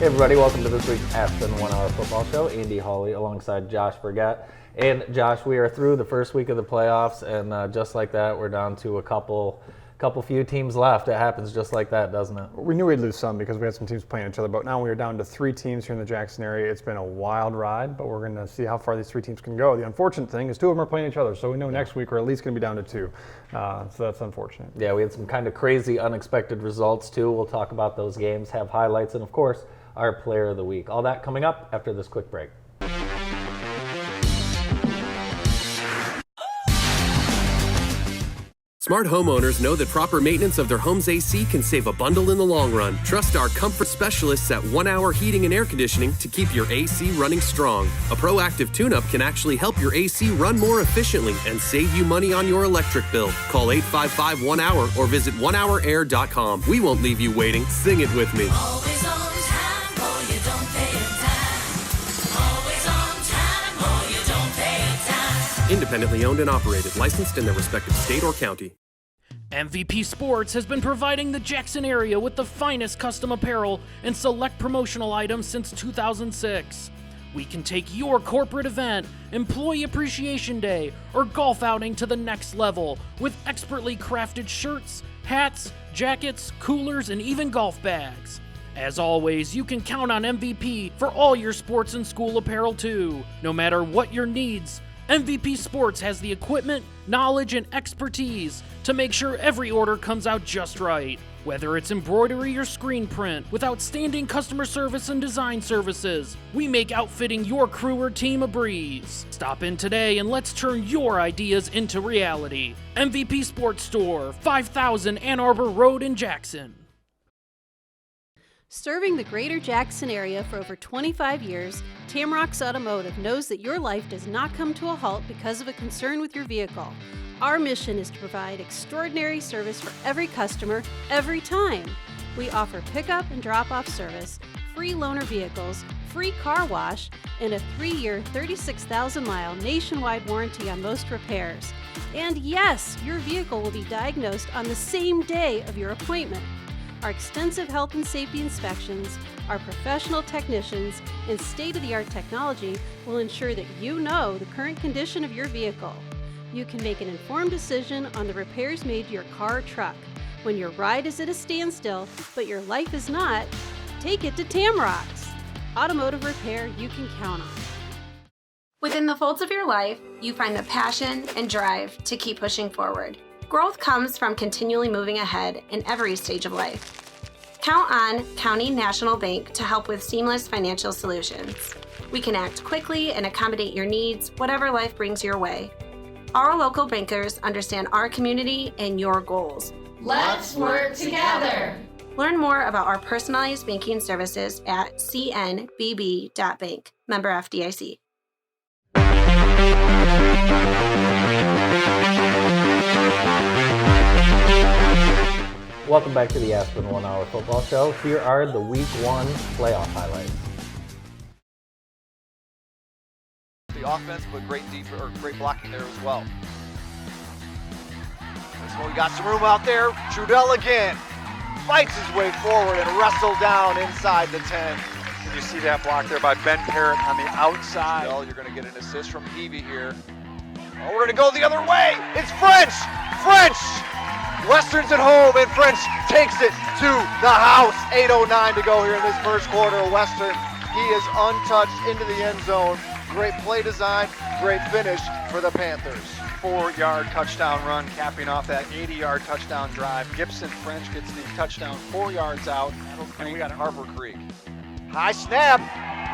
Hey everybody, welcome to this week's Aspen 1 Hour Football Show. Andy Hawley alongside Josh Burgett. And Josh, we are through the first week of the playoffs, and just like that, we're down to a couple few teams left. It happens just like that, doesn't it? We knew we'd lose some because we had some teams playing each other, but now we are down to 3 teams here in the Jackson area. It's been a wild ride, but we're going to see how far these 3 teams can go. The unfortunate thing is 2 of them are playing each other, so we know next week we're at least going to be down to 2. So that's unfortunate. Yeah, we had some kind of crazy, unexpected results too. We'll talk about those games, have highlights, and of course, our player of the week. All that coming up after this quick break. Smart homeowners know that proper maintenance of their home's AC can save a bundle in the long run. Trust our comfort specialists at 1 Hour Heating and Air Conditioning to keep your AC running strong. A proactive tune-up can actually help your AC run more efficiently and save you money on your electric bill. Call 855-1-HOUR or visit onehourair.com. We won't leave you waiting. Sing it with me. Always on time, or you don't pay time. Always on time, or you don't pay time. Independently owned and operated, licensed in their respective state or county. MVP Sports has been providing the Jackson area with the finest custom apparel and select promotional items since 2006. We can take your corporate event, Employee Appreciation Day, or golf outing to the next level with expertly crafted shirts, hats, jackets, coolers, and even golf bags. As always, you can count on MVP for all your sports and school apparel too. No matter what your needs, MVP Sports has the equipment, knowledge, and expertise to make sure every order comes out just right. Whether it's embroidery or screen print, with outstanding customer service and design services, we make outfitting your crew or team a breeze. Stop in today and let's turn your ideas into reality. MVP Sports Store, 5000 Ann Arbor Road in Jackson. Serving the greater Jackson area for over 25 years, Tamrock's Automotive knows that your life does not come to a halt because of a concern with your vehicle. Our mission is to provide extraordinary service for every customer, every time. We offer pickup and drop-off service, free loaner vehicles, free car wash, and a 3-year, 36,000-mile nationwide warranty on most repairs. And yes, your vehicle will be diagnosed on the same day of your appointment. Our extensive health and safety inspections, our professional technicians, and state-of-the-art technology will ensure that you know the current condition of your vehicle. You can make an informed decision on the repairs made to your car or truck. When your ride is at a standstill, but your life is not, take it to Tamrock's. Automotive repair you can count on. Within the folds of your life, you find the passion and drive to keep pushing forward. Growth comes from continually moving ahead in every stage of life. Count on County National Bank to help with seamless financial solutions. We can act quickly and accommodate your needs, whatever life brings your way. Our local bankers understand our community and your goals. Let's work together. Learn more about our personalized banking services at cnbb.bank. Member FDIC. Welcome back to the Aspen 1 Hour Football Show. Here are the Week 1 playoff highlights. The offense, but great blocking there as well. This one, we got some room out there. Trudell again fights his way forward and wrestled down inside the 10. And you see that block there by Ben Parrott on the outside. Trudell, you're going to get an assist from Evie here. Oh, we're going to go the other way. It's French. Western's at home, and French takes it to the house. 8:09 to go here in this first quarter. Western, he is untouched into the end zone. Great play design, great finish for the Panthers. 4-yard touchdown run, capping off that 80-yard touchdown drive. Gibson French gets the touchdown 4 yards out, and we got Harper Creek. High snap,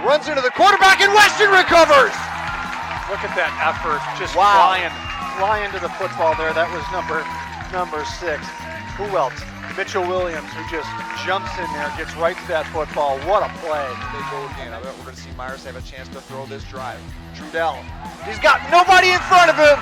runs into the quarterback, and Western recovers. Look at that effort, just wow. flying to the football there. That was number 6. Who else? Mitchell Williams, who just jumps in there, gets right to that football. What a play. They go again. I bet we're going to see Myers have a chance to throw this drive. Trudell, he's got nobody in front of him.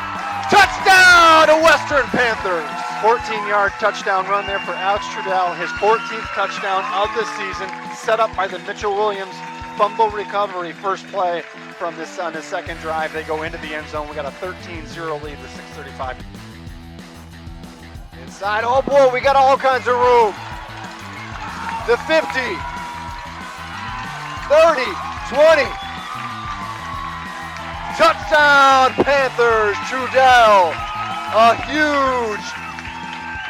Touchdown to Western Panthers. 14-yard touchdown run there for Alex Trudell, his 14th touchdown of the season, set up by the Mitchell Williams fumble recovery. First play from this on the second drive. They go into the end zone. We got a 13-0 lead with 6:35. Inside, oh boy, we got all kinds of room. The 50. 30, 20. Touchdown Panthers, Trudell. A huge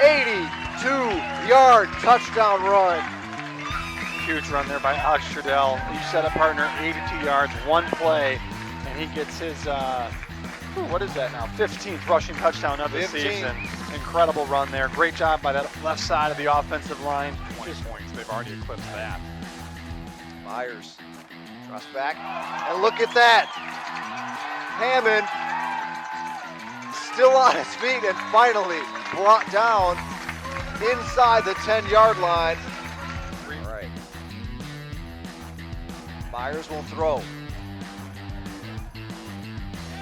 82-yard touchdown run. Huge run there by Alex Trudell. You set a partner 82 yards, one play, and he gets his, what is that now, 15th rushing touchdown of the 15. season. Incredible run there. Great job by that left side of the offensive line. 20 points, they've already eclipsed that. Myers, trust back, and look at that. Hammond still on his feet and finally brought down inside the 10-yard line. All right. Myers will throw.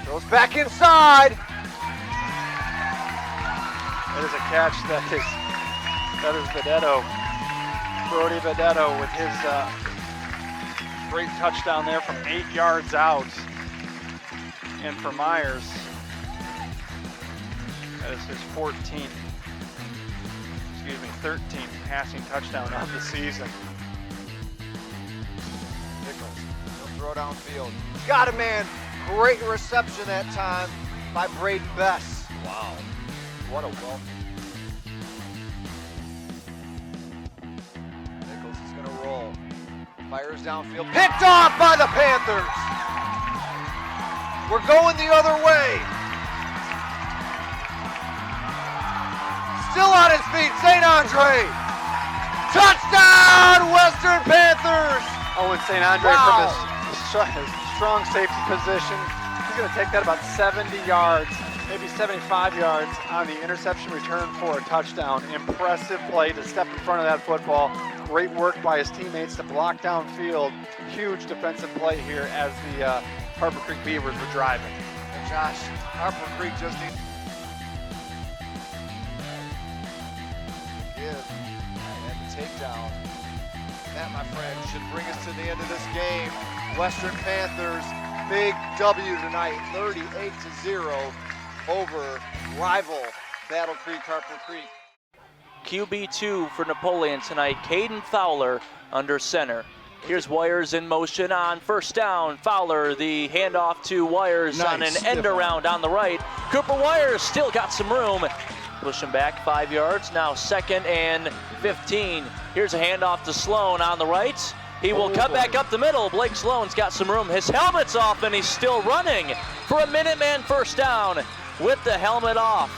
Throws back inside. That is a catch that is Vedetto. Brody Vedetto with his great touchdown there from 8 yards out. And for Myers, that is his 13th passing touchdown of the season. Nichols, he'll throw downfield. Got a man. Great reception that time by Braden Bess. Wow. What a welcome. Nichols is going to roll. Fires downfield. Picked off by the Panthers. We're going the other way. Still on his feet, St. Andre. Touchdown, Western Panthers. Owen St. Andre Wow. from his strong safety position. He's going to take that about 70 yards, maybe 75 yards on the interception return for a touchdown. Impressive play to step in front of that football. Great work by his teammates to block downfield. Huge defensive play here as the Harper Creek Beavers were driving. And Josh, Harper Creek just needs give and the takedown. That, my friend, should bring us to the end of this game. Western Panthers, big W tonight, 38-0 over rival Battle Creek, Harper Creek. QB2 for Napoleon tonight, Caden Fowler under center. Here's Wires in motion on first down. Fowler, the handoff to Wires on an end around on the right. Cooper Wires still got some room. Push him back 5 yards, now 2nd and 15. Here's a handoff to Sloan on the right. He will cut back up the middle. Blake Sloan's got some room. His helmet's off and he's still running for a Minuteman first down with the helmet off.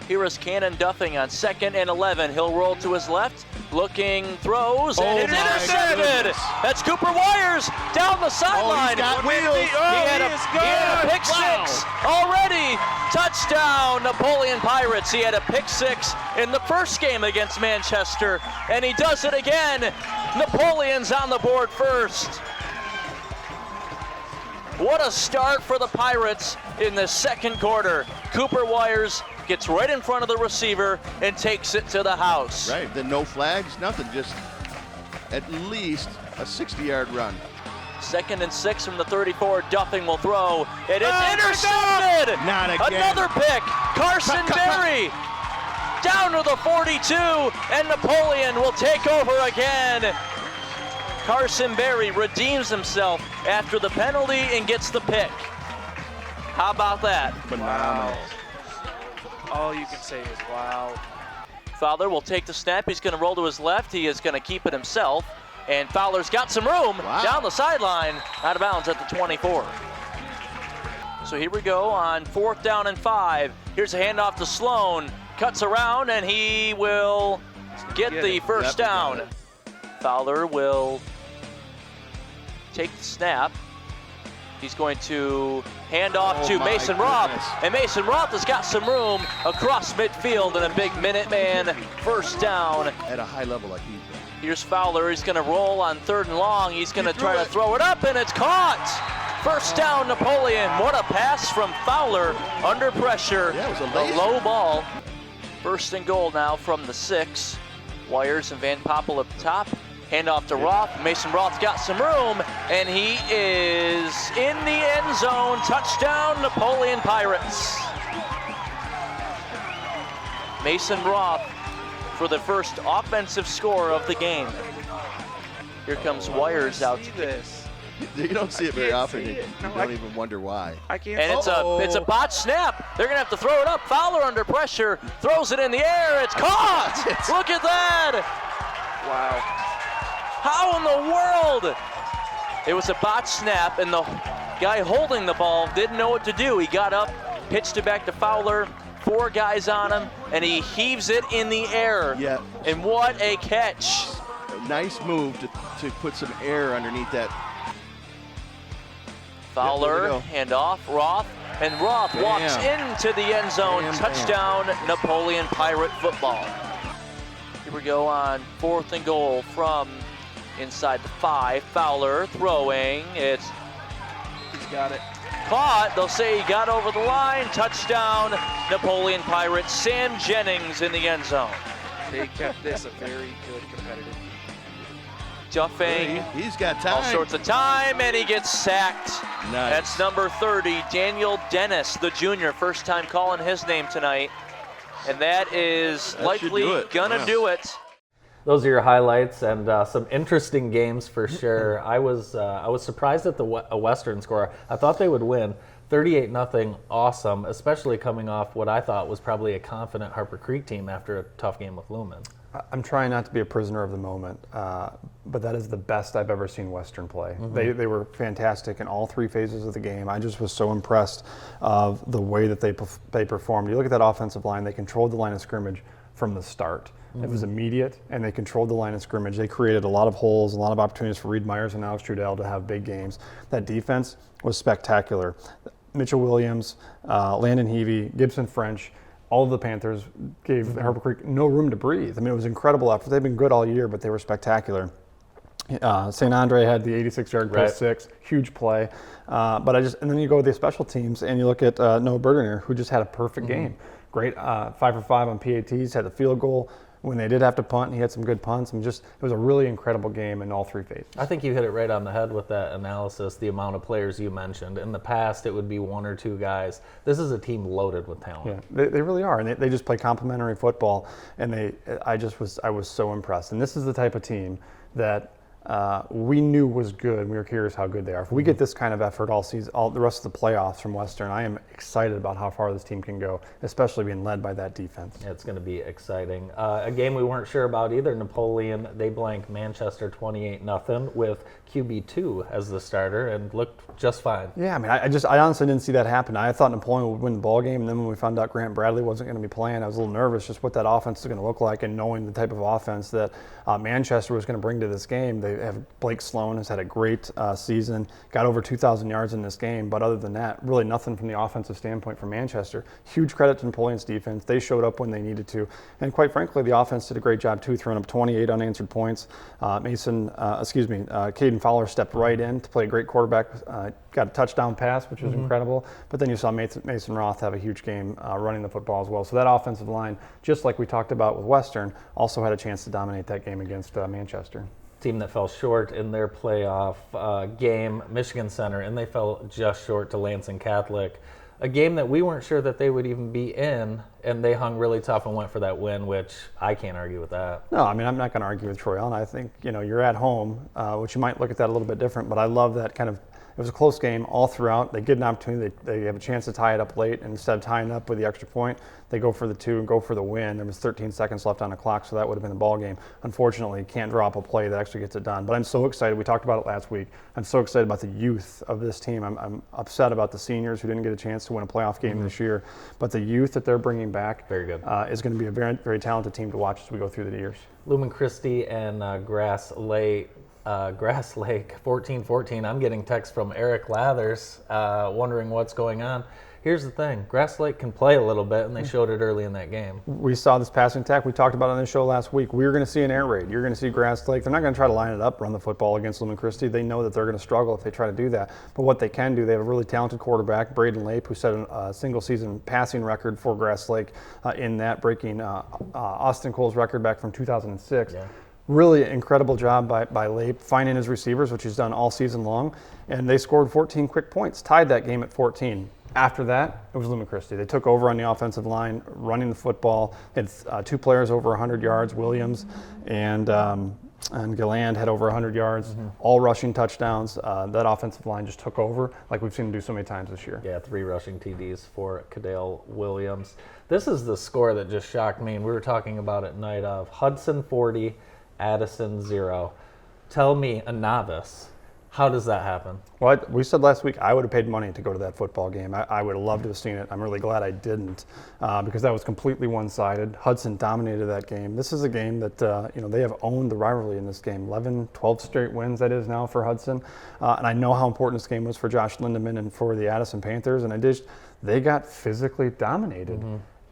Here is Cannon Duffing on 2nd and 11. He'll roll to his left, looking, throws, and it's intercepted. That's Cooper Wires down the sideline. He's got wheels. He had a pick six already. Touchdown, Napoleon Pirates. He had a pick six in the first game against Manchester, and he does it again. Napoleon's on the board first. What a start for the Pirates in the second quarter. Cooper Wires gets right in front of the receiver and takes it to the house. Right, then no flags, nothing, just at least a 60-yard run. 2nd and 6 from the 34. Duffing will throw. It is intercepted. Not again. Another pick. Carson Berry down to the 42, and Napoleon will take over again. Carson Berry redeems himself after the penalty and gets the pick. How about that? Phenomenal. All you can say is wow. Fowler will take the snap. He's going to roll to his left. He is going to keep it himself. And Fowler's got some room down the sideline, out of bounds at the 24. So here we go on 4th down and 5. Here's a handoff to Sloan. Cuts around, and he will get the first down. Fowler will take the snap. He's going to hand off to Mason Roth, and Mason Roth has got some room across midfield and a big Minuteman first down. At a high level like he's been. Here's Fowler. He's going to roll on 3rd and long. He's going to try to throw it up, and it's caught. First down, Napoleon. What a pass from Fowler under pressure. Yeah, it was a low ball. 1st and goal now from the 6. Wires and Van Poppel up top. Handoff to Roth. Mason Roth's got some room, and he is in the end zone. Touchdown, Napoleon Pirates. Mason Roth for the first offensive score of the game. Here comes Wires out. this. You don't see it very can't often. see You it. No, don't even wonder why. I can't. And it's a botch snap. They're gonna have to throw it up. Fowler under pressure, throws it in the air. It's caught. Look at that. Wow. How in the world? It was a botch snap, and the guy holding the ball didn't know what to do. He got up, pitched it back to Fowler. 4 guys on him, and he heaves it in the air. Yeah. And what a catch. A nice move to put some air underneath that. Fowler, Yep, handoff, Roth, and Roth walks into the end zone. Bam, Touchdown, Napoleon Pirate football. Here we go on 4th and goal from inside the 5. Fowler throwing. He's got it. Caught. They'll say he got over the line. Touchdown, Napoleon Pirates. Sam Jennings in the end zone. They kept this a very good competitive. Duffing. He's got time. All sorts of time, and he gets sacked. Nice. That's number 30, Daniel Dennis, the junior. First time calling his name tonight. And that is That should likely do it. gonna Yeah. do it. Those are your highlights and some interesting games for sure. I was surprised at the Western score. I thought they would win 38-0. Awesome, especially coming off what I thought was probably a confident Harper Creek team after a tough game with Lumen. I'm trying not to be a prisoner of the moment, but that is the best I've ever seen Western play. They were fantastic in all 3 phases of the game. I just was so impressed of the way that they performed. You look at that offensive line; they controlled the line of scrimmage from the start. It was immediate, and they controlled the line of scrimmage. They created a lot of holes, a lot of opportunities for Reed Myers and Alex Trudell to have big games. That defense was spectacular. Mitchell Williams, Landon Heavey, Gibson French, all of the Panthers gave Harper Creek no room to breathe. I mean, it was incredible effort. They've been good all year, but they were spectacular. St. Andre had the 86-yard post 6, huge play. And then you go with the special teams, and you look at Noah Bergener, who just had a perfect game. Great 5 for 5 on PATs, had the field goal. When they did have to punt, he had some good punts. And it was a really incredible game in all 3 phases. I think you hit it right on the head with that analysis, the amount of players you mentioned. In the past, it would be 1 or 2 guys. This is a team loaded with talent. Yeah, they really are, and they just play complementary football. And I was so impressed. And this is the type of team that we knew was good. We were curious how good they are. If we get this kind of effort all season, all the rest of the playoffs from Western, I am excited about how far this team can go, especially being led by that defense. Yeah, it's going to be exciting. A game we weren't sure about either. Napoleon, they blanked Manchester 28-0 with QB2 as the starter and looked just fine. Yeah, I mean, I honestly didn't see that happen. I thought Napoleon would win the ball game, and then when we found out Grant Bradley wasn't going to be playing, I was a little nervous just what that offense is going to look like, and knowing the type of offense that Manchester was going to bring to this game. They have Blake Sloan has had a great season, got over 2,000 yards in this game, but other than that, really nothing from the offensive standpoint for Manchester. Huge credit to Napoleon's defense. They showed up when they needed to, and quite frankly, the offense did a great job too, throwing up 28 unanswered points. Caden Fowler stepped right in to play a great quarterback, got a touchdown pass, which was incredible, but then you saw Mason Roth have a huge game running the football as well. So that offensive line, just like we talked about with Western, also had a chance to dominate that game against Manchester. Team that fell short in their playoff game, Michigan Center, and they fell just short to Lansing Catholic. A game that we weren't sure that they would even be in, and they hung really tough and went for that win, which I can't argue with that. No, I mean, I'm not going to argue with Troy Allen. I think, you're at home, which you might look at that a little bit different, but I love that kind of. It was a close game all throughout. They get an opportunity. They have a chance to tie it up late, and instead of tying up with the extra point, they go for the 2 and go for the win. There was 13 seconds left on the clock, so that would have been the ball game. Unfortunately, can't draw up a play that actually gets it done. But I'm so excited. We talked about it last week. I'm so excited about the youth of this team. I'm upset about the seniors who didn't get a chance to win a playoff game this year. But the youth that they're bringing back very good. Is going to be a very, very talented team to watch as we go through the years. Lumen Christi and Grass Lake, 14-14. I'm getting texts from Eric Lathers wondering what's going on. Here's the thing. Grass Lake can play a little bit, and they showed it early in that game. We saw this passing attack. We talked about it on this show last week. We were going to see an air raid. You're going to see Grass Lake. They're not going to try to line it up, run the football against Lumen Christi. They know that they're going to struggle if they try to do that. But what they can do, they have a really talented quarterback, Braden Lape, who set a single-season passing record for Grass Lake in that, breaking Austin Cole's record back from 2006. Yeah. Really incredible job by Lape finding his receivers, which he's done all season long. And they scored 14 quick points, tied that game at 14. After that, it was Lumen Christi. They took over on the offensive line, running the football. It's 2 players over 100 yards, Williams and and Gilland had over 100 yards, all rushing touchdowns. That offensive line just took over like we've seen them do so many times this year. Yeah, 3 rushing TDs for Cadale Williams. This is the score that just shocked me, and we were talking about it night of. Hudson 40, Addison 0. Tell me, a novice, how does that happen? Well, we said last week I would have paid money to go to that football game. I would have loved to have seen it. I'm really glad I didn't because that was completely one-sided. Hudson dominated that game. This is a game that, they have owned the rivalry in this game. 11, 12 straight wins that is now for Hudson. And I know how important this game was for Josh Lindemann and for the Addison Panthers. And they got physically dominated.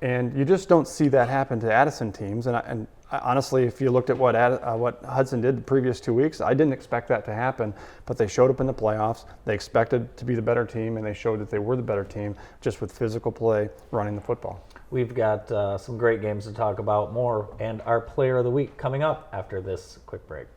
And you just don't see that happen to Addison teams. And honestly, if you looked at what Hudson did the previous 2 weeks, I didn't expect that to happen. But they showed up in the playoffs. They expected to be the better team, and they showed that they were the better team just with physical play running the football. We've got some great games to talk about more, and our Player of the Week coming up after this quick break.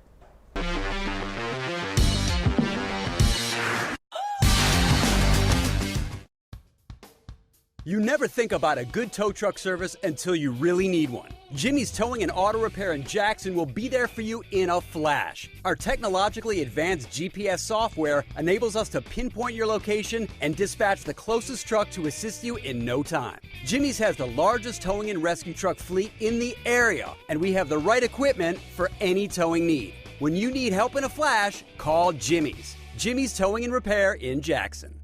You never think about a good tow truck service until you really need one. Jimmy's Towing and Auto Repair in Jackson will be there for you in a flash. Our technologically advanced GPS software enables us to pinpoint your location and dispatch the closest truck to assist you in no time. Jimmy's has the largest towing and rescue truck fleet in the area, and we have the right equipment for any towing need. When you need help in a flash, call Jimmy's. Jimmy's Towing and Repair in Jackson.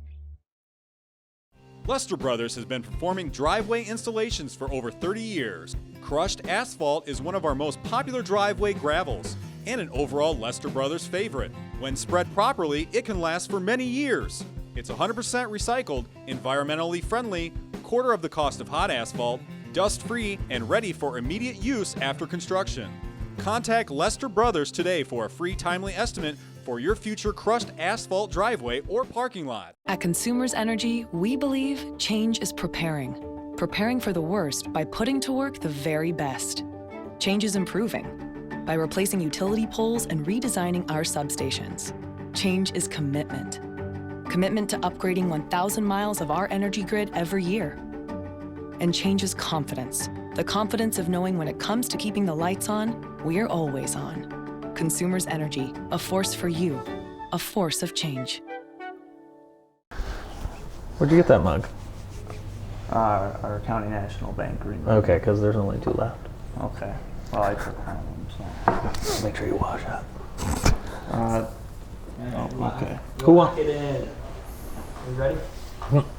Lester Brothers has been performing driveway installations for over 30 years. Crushed asphalt is one of our most popular driveway gravels and an overall Lester Brothers favorite. When spread properly, it can last for many years. It's 100% recycled, environmentally friendly, quarter of the cost of hot asphalt, dust-free, and ready for immediate use after construction. Contact Lester Brothers today for a free timely estimate for your future crushed asphalt driveway or parking lot. At Consumers Energy, we believe change is preparing. Preparing for the worst by putting to work the very best. Change is improving by replacing utility poles and redesigning our substations. Change is commitment. Commitment to upgrading 1,000 miles of our energy grid every year. And change is confidence. The confidence of knowing when it comes to keeping the lights on, we're always on. Consumers Energy, a force for you, a force of change. Where'd you get that mug? Our County National Bank green. Okay, because there's only 2 left. Okay. Well, I took home, so. Make sure you wash up. Okay. Who won? Get in. You ready?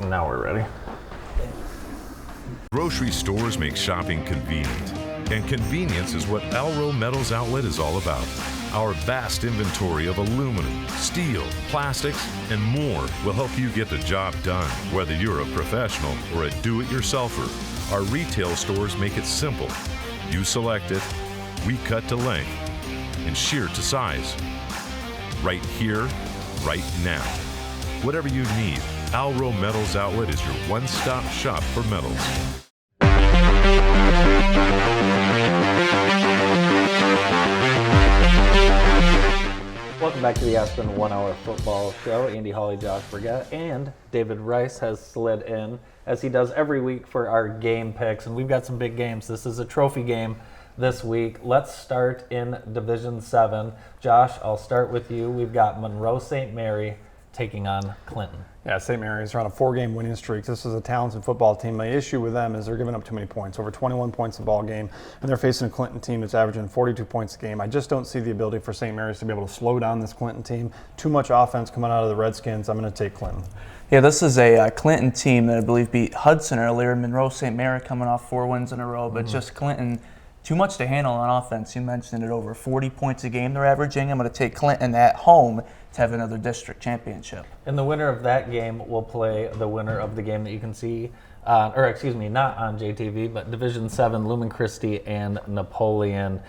Now we're ready. Grocery stores make shopping convenient, and convenience is what Alro Metals Outlet is all about. Our vast inventory of aluminum, steel, plastics, and more will help you get the job done, whether you're a professional or a do-it-yourselfer. Our retail stores make it simple. You select it, we cut to length, and shear to size. Right here, right now. Whatever you need, Alro Metals Outlet is your one-stop shop for metals. Welcome back to the Aspen 1 Hour Football Show. Andy Hawley, Josh Burgett, and David Rice has slid in, as he does every week, for our game picks. And we've got some big games. This is a trophy game this week. Let's start in Division 7. Josh, I'll start with you. We've got Monroe St. Mary taking on Clinton. Yeah, St. Mary's are on a 4-game winning streak. This is a talented football team. My issue with them is they're giving up too many points, over 21 points a ball game, and they're facing a Clinton team that's averaging 42 points a game. I just don't see the ability for St. Mary's to be able to slow down this Clinton team. Too much offense coming out of the Redskins. I'm going to take Clinton. Yeah, this is a Clinton team that I believe beat Hudson earlier. Monroe St. Mary coming off 4 wins in a row, but just Clinton, too much to handle on offense. You mentioned it, over 40 points a game they're averaging. I'm going to take Clinton at home to have another district championship. And the winner of that game will play the winner of the game that you can see, not on JTV, but Division 7, Lumen Christi and Napoleon.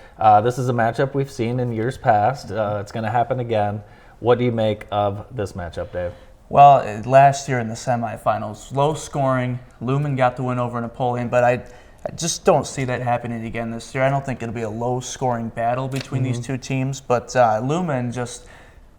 This is a matchup we've seen in years past. It's going to happen again. What do you make of this matchup, Dave? Well, last year in the semifinals, low scoring, Lumen got the win over Napoleon, but I just don't see that happening again this year. I don't think it'll be a low scoring battle between these two teams, but Lumen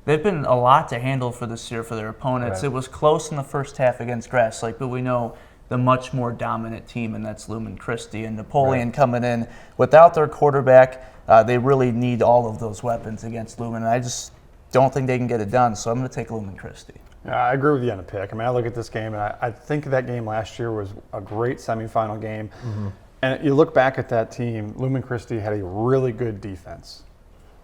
they've been a lot to handle for this year for their opponents. Right. It was close in the first half against Grass Lake, but we know the much more dominant team, and that's Lumen Christi. And Napoleon coming in without their quarterback, they really need all of those weapons against Lumen, and I just don't think they can get it done, so I'm going to take Lumen Christi. Yeah, I agree with you on the pick. I mean, I look at this game, and I think that game last year was a great semifinal game. And you look back at that team, Lumen Christi had a really good defense.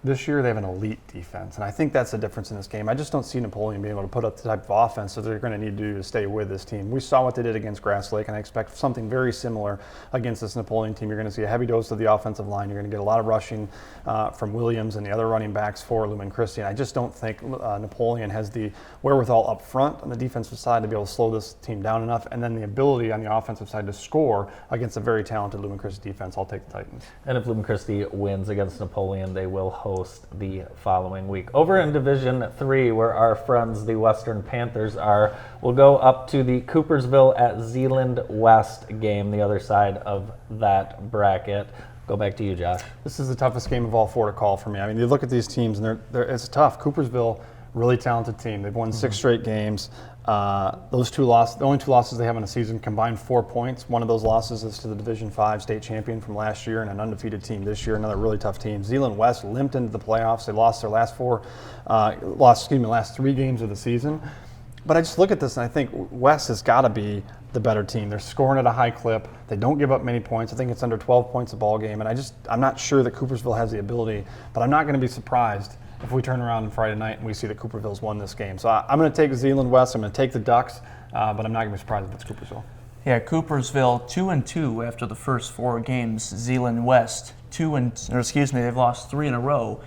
This year, they have an elite defense, and I think that's the difference in this game. I just don't see Napoleon being able to put up the type of offense that they're going to need to do to stay with this team. We saw what they did against Grass Lake, and I expect something very similar against this Napoleon team. You're going to see a heavy dose of the offensive line. You're going to get a lot of rushing from Williams and the other running backs for Lumen Christi, and I just don't think Napoleon has the wherewithal up front on the defensive side to be able to slow this team down enough, and then the ability on the offensive side to score against a very talented Lumen Christi defense. I'll take the Titans. And if Lumen Christi wins against Napoleon, they will host the following week. Over in Division 3, where our friends, the Western Panthers, are, we'll go up to the Coopersville at Zeeland West game, the other side of that bracket. Go back to you, Josh. This is the toughest game of all four to call for me. I mean, you look at these teams, and it's tough. Coopersville, really talented team. They've won 6 straight games. Those 2 losses, the only 2 losses they have in a season, combined 4 points. One of those losses is to the Division 5 state champion from last year and an undefeated team this year. Another really tough team. Zeeland West limped into the playoffs. They lost their last 3 games of the season. But I just look at this and I think West has got to be the better team. They're scoring at a high clip. They don't give up many points. I think it's under 12 points a ball game. And I'm not sure that Coopersville has the ability, but I'm not going to be surprised if we turn around on Friday night and we see that Cooperville's won this game. So I'm going to take Zeeland West. I'm going to take the Ducks, but I'm not going to be surprised if it's Coopersville. Yeah, Coopersville 2-2 after the first 4 games. Zeeland West they've lost 3 in a row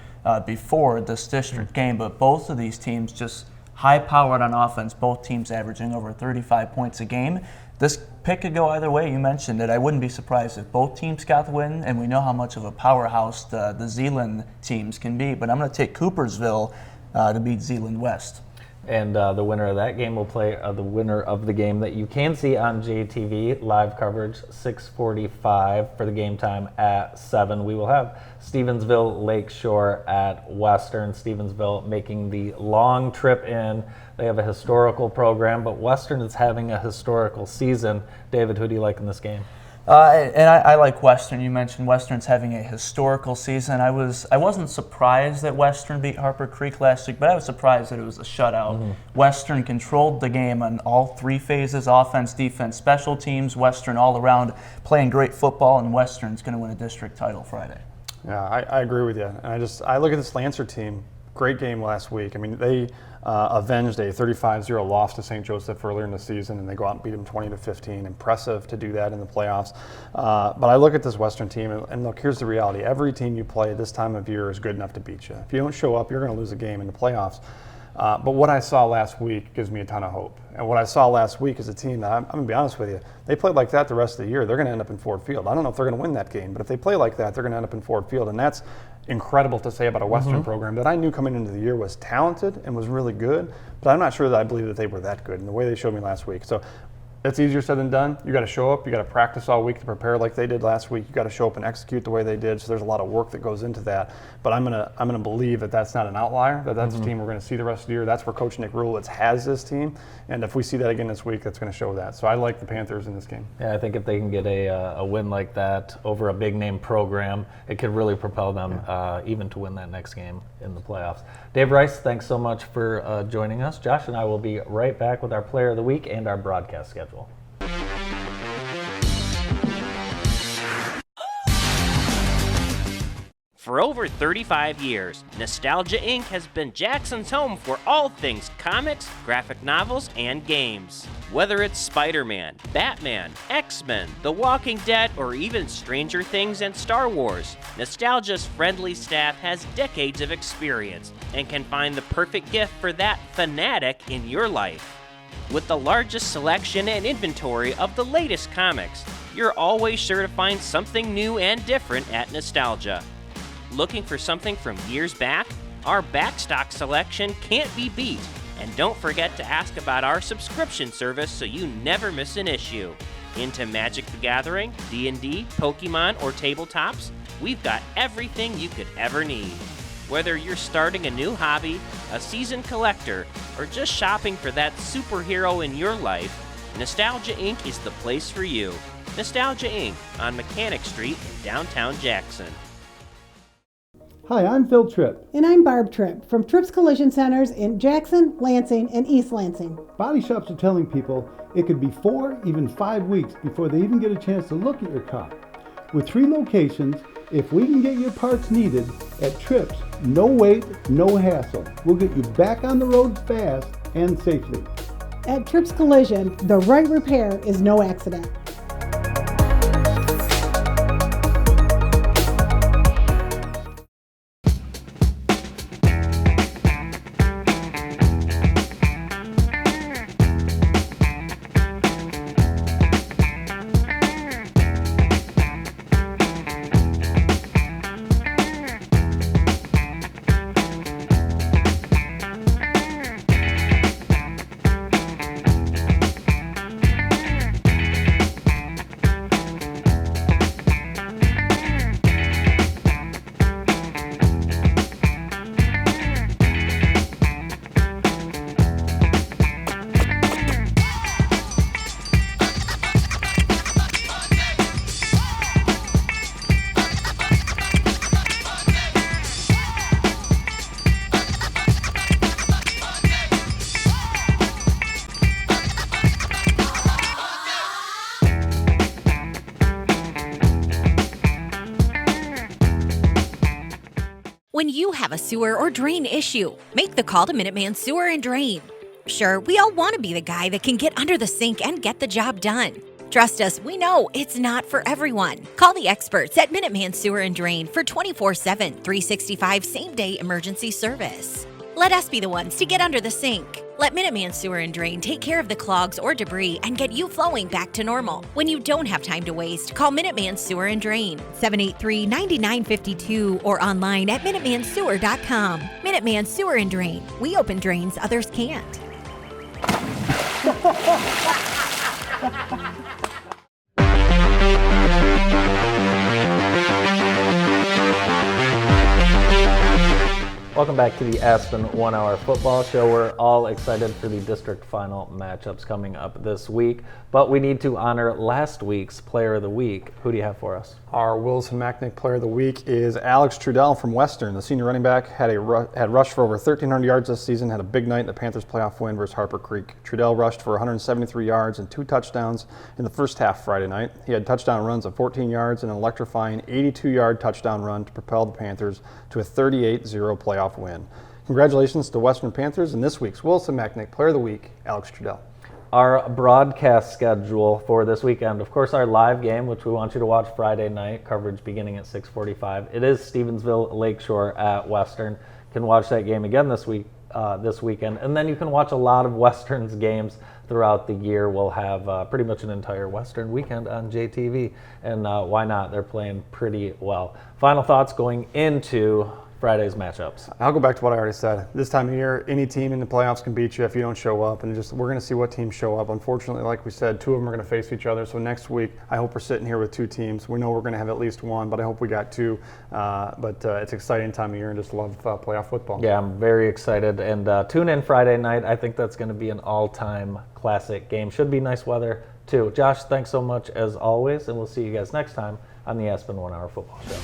before this district game. But both of these teams just high-powered on offense. Both teams averaging over 35 points a game. This pick could go either way. You mentioned it. I wouldn't be surprised if both teams got the win, and we know how much of a powerhouse the Zeeland teams can be. But I'm going to take Coopersville to beat Zeeland West. And the winner of that game will play the winner of the game that you can see on JTV. Live coverage, 6:45 for the game time at 7. We will have Stevensville Lakeshore at Western. Stevensville making the long trip in. They have a historical program, but Western is having a historical season. David, who do you like in this game? I like Western. You mentioned Western's having a historical season. I wasn't surprised that Western beat Harper Creek last week, but I was surprised that it was a shutout. Western controlled the game on all 3 phases: offense, defense, special teams. Western all around playing great football, and Western's going to win a district title Friday. Yeah, I agree with you. And I look at this Lancer team. Great game last week. I mean, they avenged a 35-0 loss to St. Joseph earlier in the season, and they go out and beat them 20-15. Impressive to do that in the playoffs. But I look at this Western team, and look, here's the reality. Every team you play this time of year is good enough to beat you. If you don't show up, you're going to lose a game in the playoffs. But what I saw last week gives me a ton of hope. And what I saw last week is a team that, I'm going to be honest with you, they played like that the rest of the year. They're going to end up in Ford Field. I don't know if they're going to win that game, but if they play like that, they're going to end up in Ford Field. And that's incredible to say about a Western program that I knew coming into the year was talented and was really good, but I'm not sure that I believe that they were that good in the way they showed me last week. So it's easier said than done. You got to show up. You got to practice all week to prepare like they did last week. You got to show up and execute the way they did. So there's a lot of work that goes into that. But I'm gonna believe that that's not an outlier. That's a team we're going to see the rest of the year. That's where Coach Nick Rulitz has this team. And if we see that again this week, that's going to show that. So I like the Panthers in this game. Yeah, I think if they can get a win like that over a big name program, it could really propel them even to win that next game in the playoffs. Dave Rice, thanks so much for joining us. Josh and I will be right back with our Player of the Week and our broadcast schedule. For over 35 years, Nostalgia Inc. has been Jackson's home for all things comics, graphic novels, and games. Whether it's Spider-Man, Batman, X-Men, The Walking Dead, or even Stranger Things and Star Wars, Nostalgia's friendly staff has decades of experience and can find the perfect gift for that fanatic in your life. With the largest selection and inventory of the latest comics, you're always sure to find something new and different at Nostalgia. Looking for something from years back? Our backstock selection can't be beat. And don't forget to ask about our subscription service so you never miss an issue. Into Magic the Gathering, D&D, Pokemon, or tabletops? We've got everything you could ever need. Whether you're starting a new hobby, a seasoned collector, or just shopping for that superhero in your life, Nostalgia Inc. is the place for you. Nostalgia Inc. on Mechanic Street in downtown Jackson. Hi, I'm Phil Tripp. And I'm Barb Tripp from Tripp's Collision Centers in Jackson, Lansing, and East Lansing. Body shops are telling people it could be 4, even 5 weeks before they even get a chance to look at your car. With 3 locations, if we can get your parts needed at Tripp's, no wait, no hassle. We'll get you back on the road fast and safely. At Tripp's Collision, the right repair is no accident. When you have a sewer or drain issue, make the call to Minuteman Sewer and Drain. Sure, we all want to be the guy that can get under the sink and get the job done. Trust us, we know it's not for everyone. Call the experts at Minuteman Sewer and Drain for 24/7, 365 same-day emergency service. Let us be the ones to get under the sink. Let Minuteman Sewer and Drain take care of the clogs or debris and get you flowing back to normal. When you don't have time to waste, call Minuteman Sewer and Drain, 783-9952, or online at MinutemanSewer.com. Minuteman Sewer and Drain. We open drains others can't. Welcome back to the Aspen 1 Hour Football Show. We're all excited for the district final matchups coming up this week, but we need to honor last week's Player of the Week. Who do you have for us? Our Wilson Macknick Player of the Week is Alex Trudell from Western. The senior running back had rushed for over 1,300 yards this season, had a big night in the Panthers playoff win versus Harper Creek. Trudell rushed for 173 yards and 2 touchdowns in the first half Friday night. He had touchdown runs of 14 yards and an electrifying 82-yard touchdown run to propel the Panthers to a 38-0 playoff win. Congratulations to Western Panthers and this week's Wilson Macknick Player of the Week, Alex Trudell. Our broadcast schedule for this weekend, of course, our live game, which we want you to watch Friday night, coverage beginning at 6:45. It is Stevensville Lakeshore at Western. You can watch that game again this weekend, and then you can watch a lot of Western's games throughout the year. We'll have pretty much an entire Western weekend on JTV, and why not? They're playing pretty well. Final thoughts going into Friday's matchups. I'll go back to what I already said. This time of year, any team in the playoffs can beat you if you don't show up, and we're going to see what teams show up. Unfortunately, like we said, 2 of them are going to face each other. So next week, I hope we're sitting here with 2 teams. We know we're going to have at least 1, but I hope we got 2. But it's an exciting time of year, and just love playoff football. Yeah, I'm very excited. And tune in Friday night. I think that's going to be an all-time classic game. Should be nice weather too. Josh, thanks so much as always, and we'll see you guys next time on the Aspen 1 Hour Football Show.